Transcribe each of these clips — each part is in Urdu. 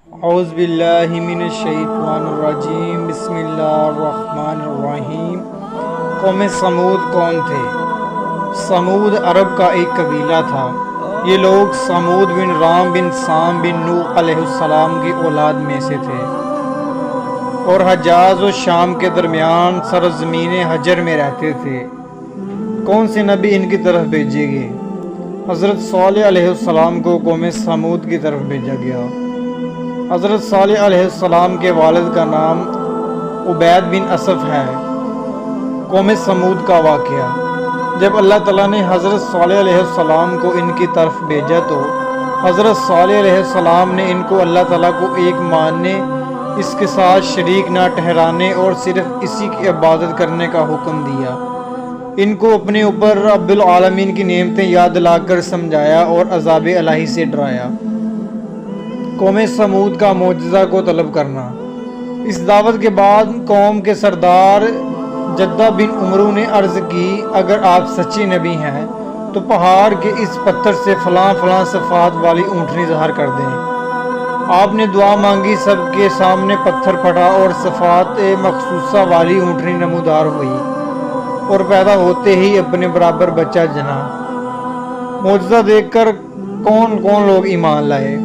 اعوذ باللہ من الشیطان الرجیم، بسم اللہ الرحمن الرحیم۔ قوم سمود کون تھے؟ سمود عرب کا ایک قبیلہ تھا۔ یہ لوگ سمود بن رام بن سام بن نوح علیہ السلام کی اولاد میں سے تھے، اور حجاز و شام کے درمیان سرزمین حجر میں رہتے تھے۔ کون سے نبی ان کی طرف بھیجے گئے؟ حضرت صالح علیہ السلام کو قوم سمود کی طرف بھیجا گیا۔ حضرت صالح علیہ السلام کے والد کا نام عبید بن اسف ہے۔ قوم سمود کا واقعہ۔ جب اللہ تعالیٰ نے حضرت صالح علیہ السلام کو ان کی طرف بھیجا تو حضرت صالح علیہ السلام نے ان کو اللہ تعالیٰ کو ایک ماننے، اس کے ساتھ شریک نہ ٹھہرانے اور صرف اسی کی عبادت کرنے کا حکم دیا۔ ان کو اپنے اوپر رب العالمین کی نعمتیں یاد دلا کر سمجھایا اور عذاب الہی سے ڈرایا۔ قوم سمود کا معجزہ کو طلب کرنا۔ اس دعوت کے بعد قوم کے سردار جدہ بن عمرو نے عرض کی، اگر آپ سچے نبی ہیں تو پہاڑ کے اس پتھر سے فلاں فلاں صفات والی اونٹنی ظاہر کر دیں۔ آپ نے دعا مانگی، سب کے سامنے پتھر پھٹا اور صفات مخصوصہ والی اونٹنی نمودار ہوئی، اور پیدا ہوتے ہی اپنے برابر بچہ جنا۔ معجزہ دیکھ کر کون کون لوگ ایمان لائے؟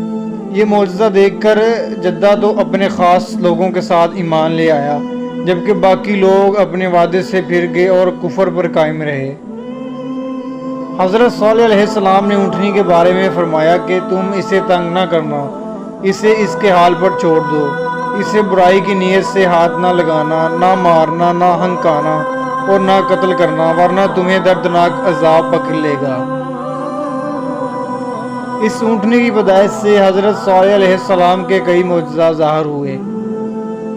یہ معجزہ دیکھ کر جدہ تو اپنے خاص لوگوں کے ساتھ ایمان لے آیا، جبکہ باقی لوگ اپنے وعدے سے پھر گئے اور کفر پر قائم رہے۔ حضرت صالح علیہ السلام نے اونٹنی کے بارے میں فرمایا کہ تم اسے تنگ نہ کرنا، اسے اس کے حال پر چھوڑ دو، اسے برائی کی نیت سے ہاتھ نہ لگانا، نہ مارنا، نہ ہنکانا اور نہ قتل کرنا، ورنہ تمہیں دردناک عذاب پکڑ لے گا۔ اس اونٹنی کی پیدائش سے حضرت صالح علیہ السلام کے کئی معجزات ظاہر ہوئے۔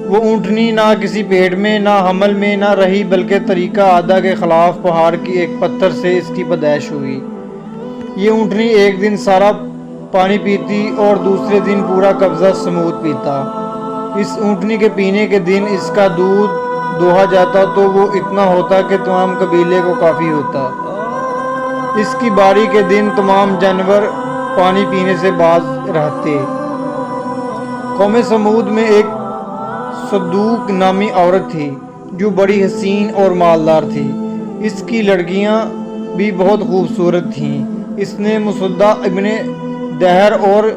وہ اونٹنی نہ کسی پیڑ میں، نہ حمل میں نہ رہی، بلکہ طریقہ عادہ کے خلاف پہاڑ کی ایک پتھر سے اس کی پیدائش ہوئی۔ یہ اونٹنی ایک دن سارا پانی پیتی اور دوسرے دن پورا قبضہ سمود پیتا۔ اس اونٹنی کے پینے کے دن اس کا دودھ دوہا جاتا تو وہ اتنا ہوتا کہ تمام قبیلے کو کافی ہوتا۔ اس کی باری کے دن تمام جانور پانی پینے سے باز رہتے۔ قوم سمود میں ایک صدوق نامی عورت تھی جو بڑی حسین اور مالدار تھی۔ اس کی لڑکیاں بھی بہت خوبصورت تھیں۔ اس نے مسدہ ابن دہر اور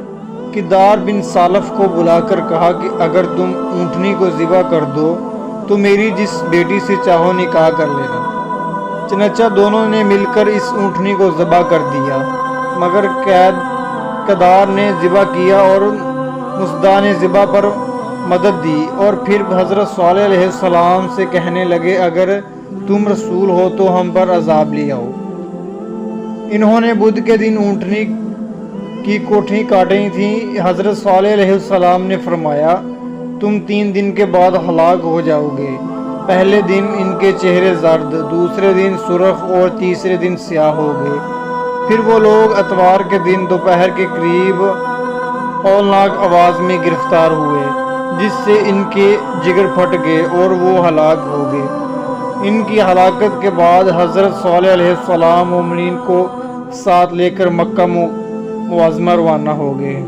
کدار بن سالف کو بلا کر کہا کہ اگر تم اونٹنی کو ذبح کر دو تو میری جس بیٹی سے چاہو نکاح کر لینا۔ چنانچہ دونوں نے مل کر اس اونٹنی کو ذبح کر دیا، مگر کدار نے ذبح کیا اور مسدہ نے ذبح پر مدد دی، اور پھر حضرت صالح علیہ السلام سے کہنے لگے اگر تم رسول ہو تو ہم پر عذاب لے آؤ۔ انہوں نے بدھ کے دن اونٹنی کی کوٹھی کاٹی تھی۔ حضرت صالح علیہ السلام نے فرمایا تم 3 دن کے بعد ہلاک ہو جاؤ گے۔ پہلے دن ان کے چہرے زرد، دوسرے دن سرخ اور تیسرے دن سیاہ ہو گئے۔ پھر وہ لوگ اتوار کے دن دوپہر کے قریب ہولناک آواز میں گرفتار ہوئے، جس سے ان کے جگر پھٹ گئے اور وہ ہلاک ہو گئے۔ ان کی ہلاکت کے بعد حضرت صالح علیہ السلام مومنین کو ساتھ لے کر مکہ معظمہ روانہ ہو گئے۔